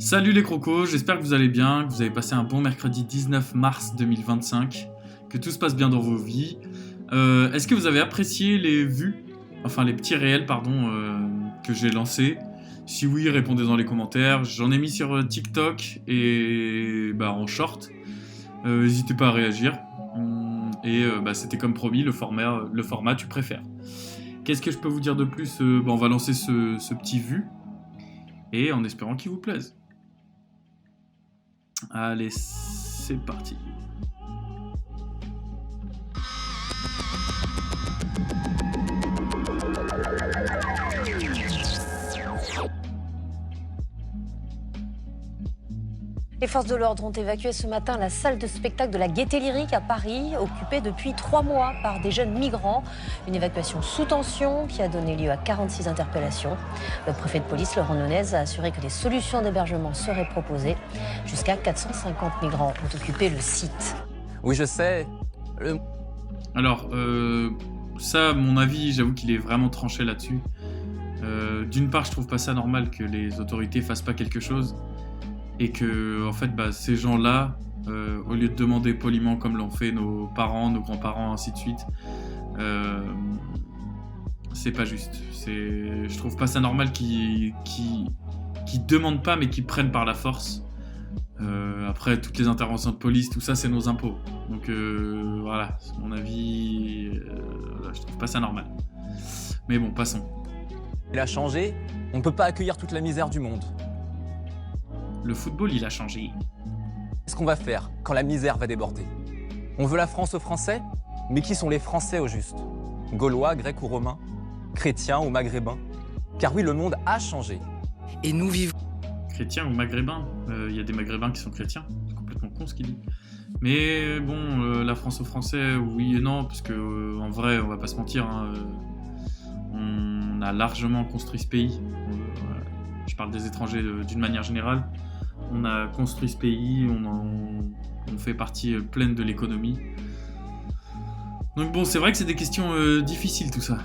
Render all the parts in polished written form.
Salut les crocos, j'espère que vous allez bien, que vous avez passé un bon mercredi 19 mars 2025, que tout se passe bien dans vos vies. Est-ce que vous avez apprécié les les petits réels, que j'ai lancés? Si oui, répondez dans les commentaires. J'en ai mis sur TikTok et en short. N'hésitez pas à réagir. C'était comme promis, le format tu préfères. Qu'est-ce que je peux vous dire de plus? On va lancer ce petit vu et en espérant qu'il vous plaise. Allez, c'est parti. Les forces de l'ordre ont évacué ce matin la salle de spectacle de la Gaîté Lyrique à Paris, occupée depuis 3 mois par des jeunes migrants. Une évacuation sous tension qui a donné lieu à 46 interpellations. Le préfet de police, Laurent Nunez, a assuré que des solutions d'hébergement seraient proposées. Jusqu'à 450 migrants ont occupé le site. Oui, je sais. Alors, ça, mon avis, j'avoue qu'il est vraiment tranché là-dessus. D'une part, je trouve pas ça normal que les autorités fassent pas quelque chose. Et que, ces gens-là, au lieu de demander poliment comme l'ont fait nos parents, nos grands-parents, ainsi de suite, c'est pas juste. Je trouve pas ça normal qu'ils demandent pas, mais qu'ils prennent par la force. Après, toutes les interventions de police, tout ça, c'est nos impôts. Donc voilà, c'est mon avis. Je trouve pas ça normal. Mais bon, passons. Il a changé. On ne peut pas accueillir toute la misère du monde. Le football, il a changé. Qu'est-ce qu'on va faire quand la misère va déborder? On veut la France aux Français? Mais qui sont les Français au juste? Gaulois, Grecs ou Romains? Chrétiens ou Maghrébins? Car oui, le monde a changé. Et nous vivons... Chrétiens ou Maghrébins? Il y a des Maghrébins qui sont chrétiens. C'est complètement con ce qu'il dit. Mais bon, la France aux Français, oui et non, parce que en vrai, on va pas se mentir, on a largement construit ce pays. Je parle des étrangers d'une manière générale. On a construit ce pays, on fait partie pleine de l'économie. Donc bon, c'est vrai que c'est des questions difficiles tout ça.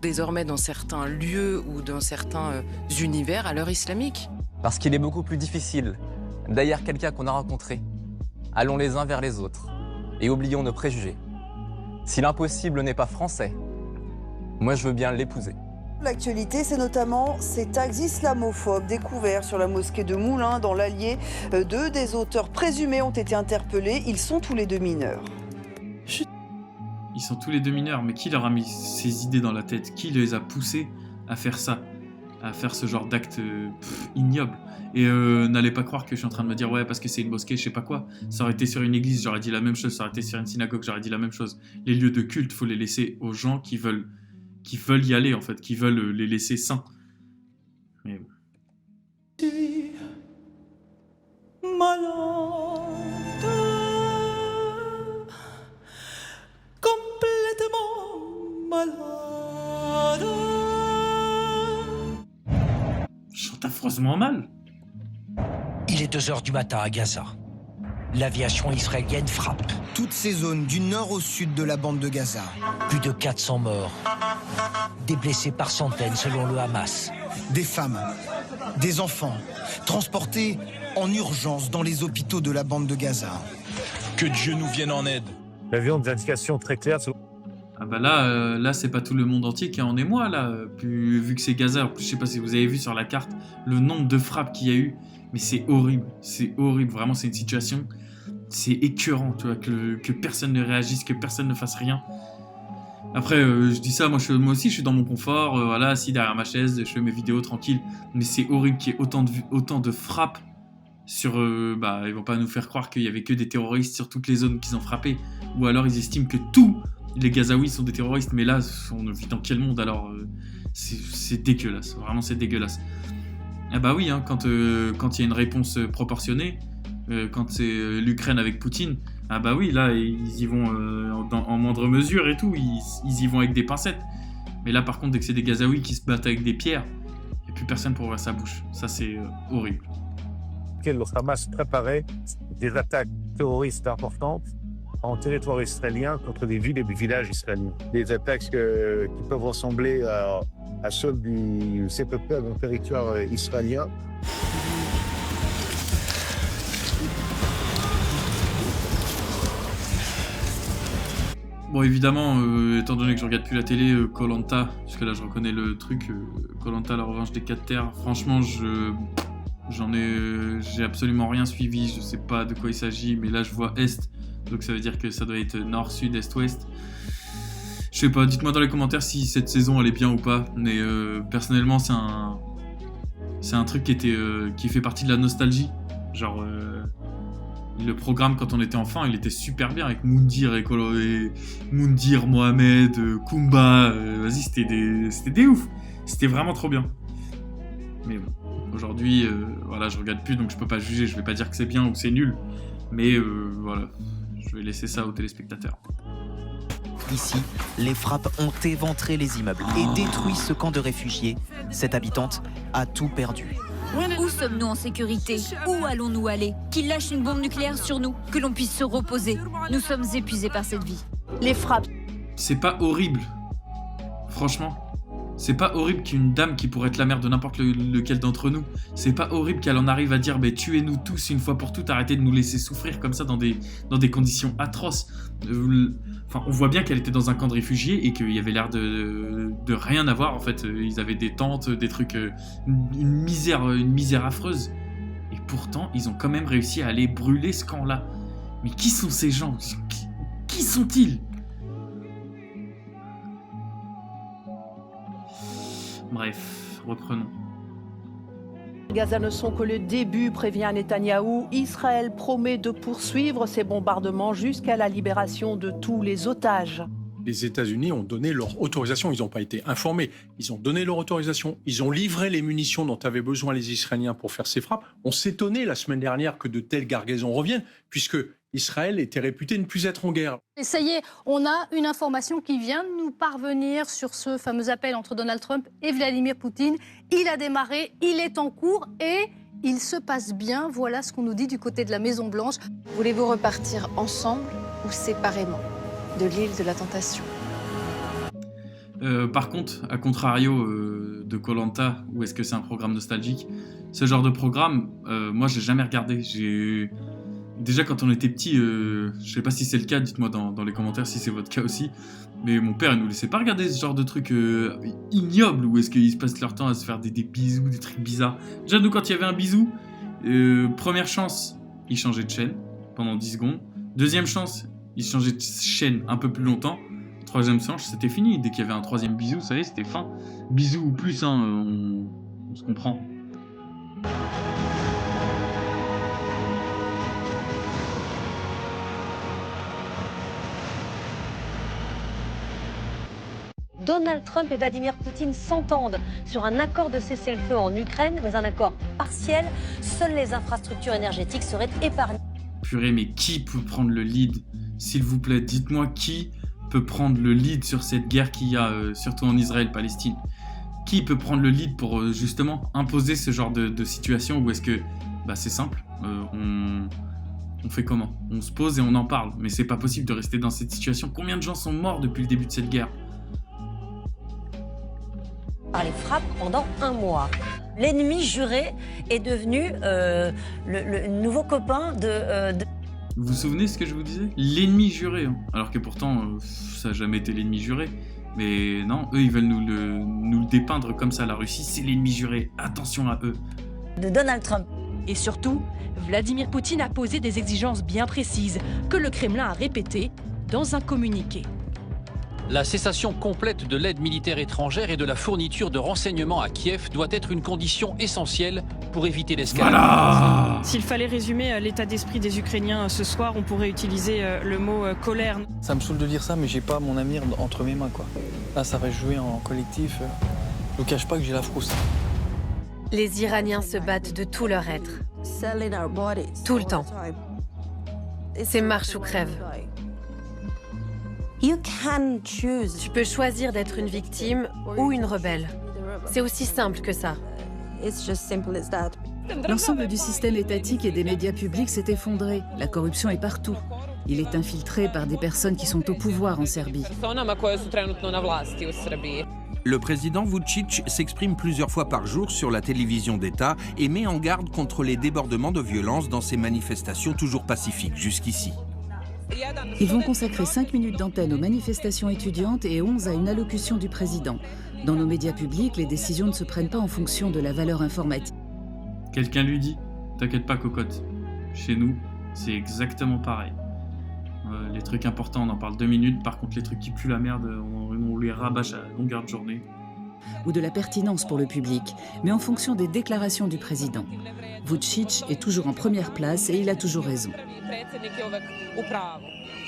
désormais dans certains lieux ou dans certains univers à l'heure islamique. Parce qu'il est beaucoup plus difficile d'haïr quelqu'un qu'on a rencontré. Allons les uns vers les autres et oublions nos préjugés. Si l'impossible n'est pas français, moi je veux bien l'épouser. L'actualité, c'est notamment ces tags islamophobes découverts sur la mosquée de Moulins dans l'Allier. Deux des auteurs présumés ont été interpellés. Ils sont tous les deux mineurs. Ils sont tous les deux mineurs, mais qui leur a mis ces idées dans la tête? Qui les a poussés à faire ça? À faire ce genre d'acte ignoble? Et n'allez pas croire que je suis en train de me dire ouais parce que c'est une mosquée, je sais pas quoi. Ça aurait été sur une église, j'aurais dit la même chose. Ça aurait été sur une synagogue, j'aurais dit la même chose. Les lieux de culte, faut les laisser aux gens qui veulent y aller en fait, qui veulent les laisser sains. Mais bon. Malade, complètement malade. Je chante affreusement mal. Il est 2h du matin à Gaza. L'aviation israélienne frappe. Toutes ces zones du nord au sud de la bande de Gaza. Plus de 400 morts. Des blessés par centaines selon le Hamas. Des femmes, des enfants, transportés en urgence dans les hôpitaux de la bande de Gaza. Que Dieu nous vienne en aide. L'avion des indications très claires. Ah bah là c'est pas tout le monde entier qui est en émoi là. Puis, vu que c'est Gaza, en plus, je sais pas si vous avez vu sur la carte le nombre de frappes qu'il y a eu. Mais c'est horrible, vraiment c'est une situation, c'est écœurant, tu vois, que personne ne réagisse, que personne ne fasse rien. Après, je dis ça, moi aussi je suis dans mon confort, assis derrière ma chaise, je fais mes vidéos tranquille, mais c'est horrible qu'il y ait autant de frappes sur... ils vont pas nous faire croire qu'il y avait que des terroristes sur toutes les zones qu'ils ont frappées, ou alors ils estiment que tous les Gazaouis sont des terroristes, mais là, on vit dans quel monde alors? C'est dégueulasse, vraiment c'est dégueulasse. Ah bah oui, quand il y a une réponse proportionnée, quand c'est l'Ukraine avec Poutine, ah bah oui, là, ils y vont en moindre mesure et tout, ils y vont avec des pincettes. Mais là, par contre, dès que c'est des Gazaouis qui se battent avec des pierres, il n'y a plus personne pour ouvrir sa bouche. Ça, c'est horrible. Le Hamas préparait des attaques terroristes importantes en territoire israélien contre des villes et des villages israéliens. Des attaques qui peuvent ressembler à ceux du CPP dans le territoire israélien. Bon, évidemment, étant donné que je regarde plus la télé, Koh-Lanta, parce que là je reconnais le truc, Koh-Lanta, la revanche des 4 terres, franchement, j'ai absolument rien suivi, je sais pas de quoi il s'agit, mais là je vois Est, donc ça veut dire que ça doit être Nord, Sud, Est, Ouest. Je sais pas, dites-moi dans les commentaires si cette saison elle est bien ou pas, mais personnellement c'est un truc qui fait partie de la nostalgie, genre... Le programme, quand on était enfant, il était super bien avec Moundir, Moundir, Mohamed, Kumba. Vas-y, c'était des ouf. C'était vraiment trop bien. Mais bon, aujourd'hui, voilà, je regarde plus, donc je peux pas juger. Je vais pas dire que c'est bien ou que c'est nul. Mais voilà, je vais laisser ça aux téléspectateurs. Ici, les frappes ont éventré les immeubles et détruit ce camp de réfugiés. Cette habitante a tout perdu. Où sommes-nous en sécurité? Où allons-nous aller? Qu'ils lâchent une bombe nucléaire sur nous, que l'on puisse se reposer. Nous sommes épuisés par cette vie. Les frappes. C'est pas horrible. Franchement. C'est pas horrible qu'une dame qui pourrait être la mère de n'importe lequel d'entre nous, c'est pas horrible qu'elle en arrive à dire bah, tuez-nous tous une fois pour toutes, arrêtez de nous laisser souffrir comme ça dans des conditions atroces. Enfin, on voit bien qu'elle était dans un camp de réfugiés et qu'il y avait l'air de rien avoir. En fait, ils avaient des tentes, des trucs, une misère affreuse. Et pourtant, ils ont quand même réussi à aller brûler ce camp-là. Mais qui sont ces gens? Qui sont-ils? Bref, reprenons. Gaza ne sont que le début, prévient Netanyahou. Israël promet de poursuivre ses bombardements jusqu'à la libération de tous les otages. Les États-Unis ont donné leur autorisation, ils n'ont pas été informés, ils ont donné leur autorisation, ils ont livré les munitions dont avaient besoin les Israéliens pour faire ces frappes. On s'étonnait la semaine dernière que de telles cargaisons reviennent, puisque Israël était réputé ne plus être en guerre. Et ça y est, on a une information qui vient de nous parvenir sur ce fameux appel entre Donald Trump et Vladimir Poutine. Il a démarré, il est en cours et il se passe bien. Voilà ce qu'on nous dit du côté de la Maison-Blanche. Voulez-vous repartir ensemble ou séparément de l'île de la Tentation? Par contre, à contrario de Koh-Lanta, où est-ce que c'est un programme nostalgique, ce genre de programme, moi j'ai jamais regardé. Déjà quand on était petit, je sais pas si c'est le cas, dites-moi dans les commentaires si c'est votre cas aussi, mais mon père il nous laissait pas regarder ce genre de trucs ignobles où est-ce qu'ils se passent leur temps à se faire des bisous, des trucs bizarres. Déjà nous quand il y avait un bisou, première chance, il changeait de chaîne pendant 10 secondes, deuxième chance, il changeait de chaîne un peu plus longtemps, troisième chance, c'était fini, dès qu'il y avait un troisième bisou, ça y est, c'était fin. Bisous ou plus, hein, on se comprend. Donald Trump et Vladimir Poutine s'entendent sur un accord de cessez-le-feu en Ukraine, mais un accord partiel. Seules les infrastructures énergétiques seraient épargnées. Purée, mais qui peut prendre le lead? S'il vous plaît, dites-moi qui peut prendre le lead sur cette guerre qu'il y a, surtout en Israël-Palestine. Qui peut prendre le lead pour justement imposer ce genre de situation où est-ce que... Bah c'est simple, on fait comment? On se pose et on en parle, mais c'est pas possible de rester dans cette situation. Combien de gens sont morts depuis le début de cette guerre? Par les frappes pendant un mois. L'ennemi juré est devenu le nouveau copain de... Vous vous souvenez ce que je vous disais? L'ennemi juré, hein. Alors que pourtant, ça n'a jamais été l'ennemi juré. Mais non, eux, ils veulent nous le dépeindre comme ça. La Russie, c'est l'ennemi juré. Attention à eux. De Donald Trump. Et surtout, Vladimir Poutine a posé des exigences bien précises que le Kremlin a répétées dans un communiqué. La cessation complète de l'aide militaire étrangère et de la fourniture de renseignements à Kiev doit être une condition essentielle pour éviter l'escalade. Voilà. S'il fallait résumer l'état d'esprit des Ukrainiens ce soir, on pourrait utiliser le mot colère. Ça me saoule de dire ça, mais j'ai pas mon Amir entre mes mains, quoi. Là, ça va jouer en collectif. Je vous cache pas que j'ai la frousse. Les Iraniens se battent de tout leur être. Tout le temps. C'est marche ou crève. Tu peux choisir d'être une victime ou une rebelle. C'est aussi simple que ça. L'ensemble du système étatique et des médias publics s'est effondré. La corruption est partout. Il est infiltré par des personnes qui sont au pouvoir en Serbie. Le président Vučić s'exprime plusieurs fois par jour sur la télévision d'État et met en garde contre les débordements de violence dans ces manifestations toujours pacifiques jusqu'ici. Ils vont consacrer 5 minutes d'antenne aux manifestations étudiantes et 11 à une allocution du président. Dans nos médias publics, les décisions ne se prennent pas en fonction de la valeur informatique. Quelqu'un lui dit « T'inquiète pas, cocotte. Chez nous, c'est exactement pareil. Les trucs importants, on en parle 2 minutes. Par contre, les trucs qui puent la merde, on les rabâche à longueur de journée. » Ou de la pertinence pour le public, mais en fonction des déclarations du président. Vučić est toujours en première place et il a toujours raison.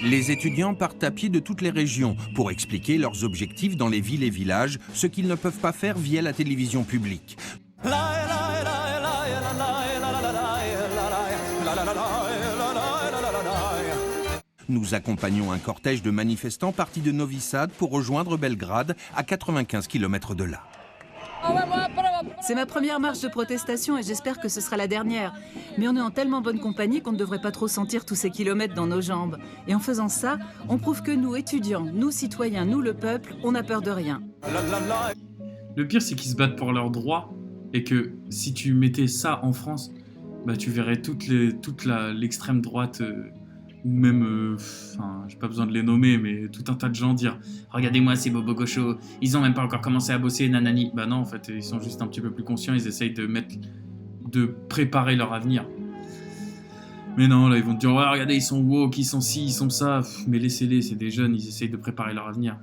Les étudiants partent à pied de toutes les régions pour expliquer leurs objectifs dans les villes et villages, ce qu'ils ne peuvent pas faire via la télévision publique. Nous accompagnons un cortège de manifestants partis de Novi Sad pour rejoindre Belgrade, à 95 km de là. C'est ma première marche de protestation et j'espère que ce sera la dernière. Mais on est en tellement bonne compagnie qu'on ne devrait pas trop sentir tous ces kilomètres dans nos jambes. Et en faisant ça, on prouve que nous, étudiants, nous, citoyens, nous, le peuple, on n'a peur de rien. Le pire, c'est qu'ils se battent pour leurs droits et que si tu mettais ça en France, bah, tu verrais toute l'extrême droite... ou même, j'ai pas besoin de les nommer, mais tout un tas de gens dire « Regardez-moi ces bobos gauchos, ils ont même pas encore commencé à bosser, nanani ». Bah non, en fait, ils sont juste un petit peu plus conscients, ils essayent de préparer leur avenir. Mais non, là, ils vont te dire « Ouais, regardez, ils sont woke, ils sont ci, ils sont ça ». Mais laissez-les, c'est des jeunes, ils essayent de préparer leur avenir.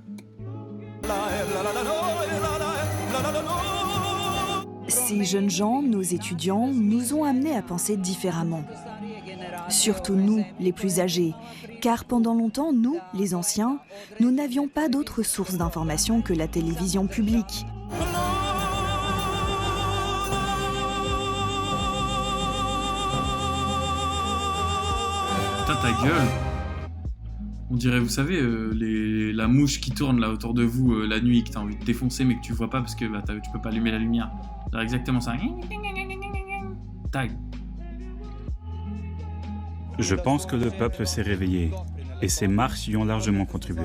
Ces jeunes gens, nos étudiants, nous ont amenés à penser différemment. Surtout nous, les plus âgés, car pendant longtemps, nous, les anciens, nous n'avions pas d'autres sources d'information que la télévision publique. Putain, ta gueule! On dirait, vous savez, la mouche qui tourne là autour de vous la nuit, que t'as envie de défoncer mais que tu vois pas parce que bah, tu peux pas allumer la lumière. C'est exactement ça. Tag. Je pense que le peuple s'est réveillé et ces marches y ont largement contribué.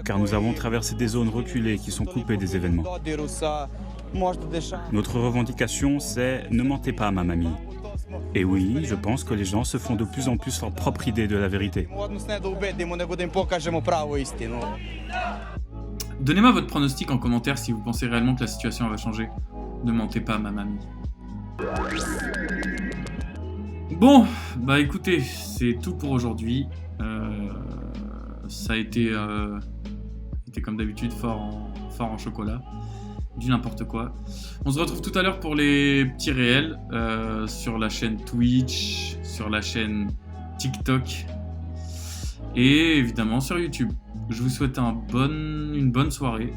Car nous avons traversé des zones reculées qui sont coupées des événements. Notre revendication, c'est « Ne mentez pas à ma mamie ». Et oui, je pense que les gens se font de plus en plus leur propre idée de la vérité. Donnez-moi votre pronostic en commentaire si vous pensez réellement que la situation va changer. Ne mentez pas à ma mamie. Bon, bah écoutez, c'est tout pour aujourd'hui. Ça a été comme d'habitude fort en chocolat. Du n'importe quoi. On se retrouve tout à l'heure pour les petits réels sur la chaîne Twitch, sur la chaîne TikTok et évidemment sur YouTube. Je vous souhaite une bonne soirée